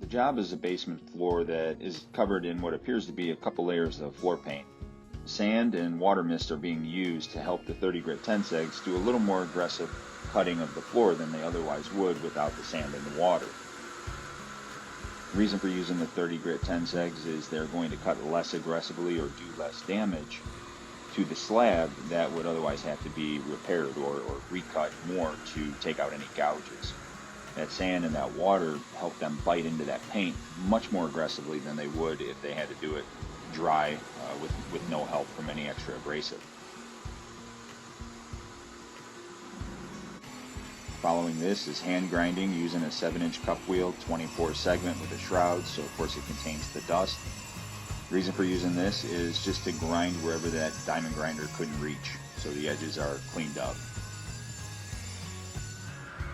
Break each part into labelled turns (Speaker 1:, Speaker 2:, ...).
Speaker 1: The job is a basement floor that is covered in what appears to be a couple layers of floor paint. Sand and water mist are being used to help the 30 grit tensegs do a little more aggressive cutting of the floor than they otherwise would without the sand and the water. The reason for using the 30 grit tensegs is they're going to cut less aggressively or do less damage to the slab that would otherwise have to be repaired or recut more to take out any gouges. That sand and that water help them bite into that paint much more aggressively than they would if they had to do it dry with no help from any extra abrasive. Following this is hand grinding using a 7-inch cup wheel, 24 segment with a shroud, so of course it contains the dust. The reason for using this is just to grind wherever that diamond grinder couldn't reach, so the edges are cleaned up.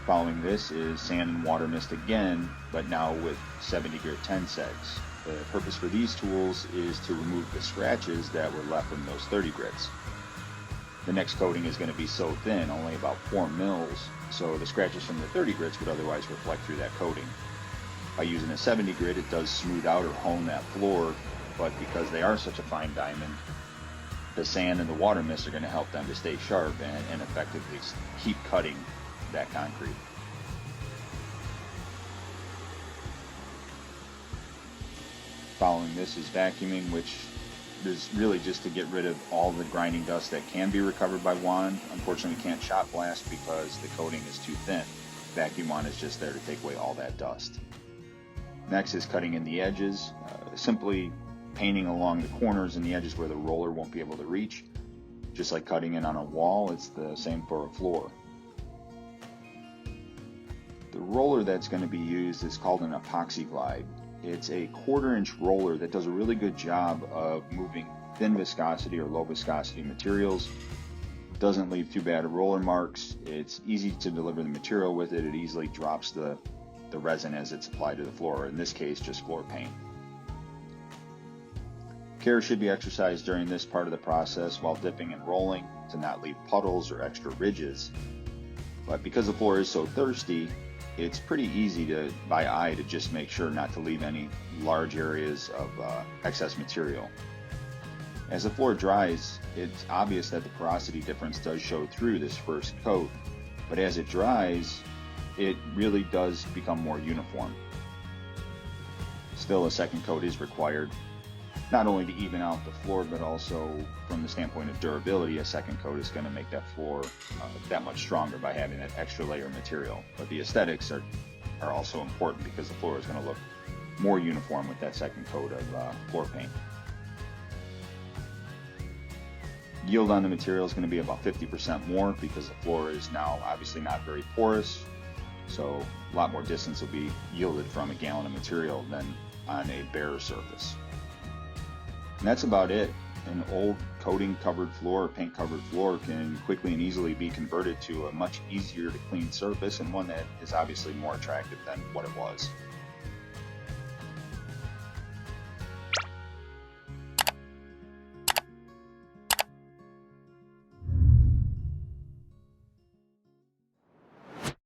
Speaker 1: Following this is sand and water mist again, but now with 70 grit tensegs. The purpose for these tools is to remove the scratches that were left from those 30 grits. The next coating is going to be so thin, only about 4 mils, so the scratches from the 30 grits would otherwise reflect through that coating. By using a 70 grit, it does smooth out or hone that floor, but because they are such a fine diamond, the sand and the water mist are going to help them to stay sharp and effectively keep cutting that concrete. Following this is vacuuming, which is really just to get rid of all the grinding dust that can be recovered by wand. Unfortunately, we can't shot blast because the coating is too thin. Vacuum wand is just there to take away all that dust. Next is cutting in the edges, simply painting along the corners and the edges where the roller won't be able to reach. Just like cutting in on a wall, it's the same for a floor. The roller that's going to be used is called an epoxy glide. It's a 1/4-inch roller that does a really good job of moving thin viscosity or low viscosity materials. Doesn't leave too bad roller marks. It's easy to deliver the material with it. It easily drops the resin as it's applied to the floor, in this case just floor paint. Care should be exercised during this part of the process while dipping and rolling to not leave puddles or extra ridges. But because the floor is so thirsty, it's pretty easy to, by eye, to just make sure not to leave any large areas of excess material. As the floor dries, it's obvious that the porosity difference does show through this first coat, but as it dries, it really does become more uniform. Still, a second coat is required, not only to even out the floor, but also from the standpoint of durability. A second coat is going to make that floor that much stronger by having that extra layer of material. But the aesthetics are also important because the floor is going to look more uniform with that second coat of floor paint. Yield on the material is going to be about 50% more because the floor is now obviously not very porous, so a lot more distance will be yielded from a gallon of material than on a bare surface. And that's about it. An old coating covered floor or paint covered floor can quickly and easily be converted to a much easier to clean surface, and one that is obviously more attractive than what it was.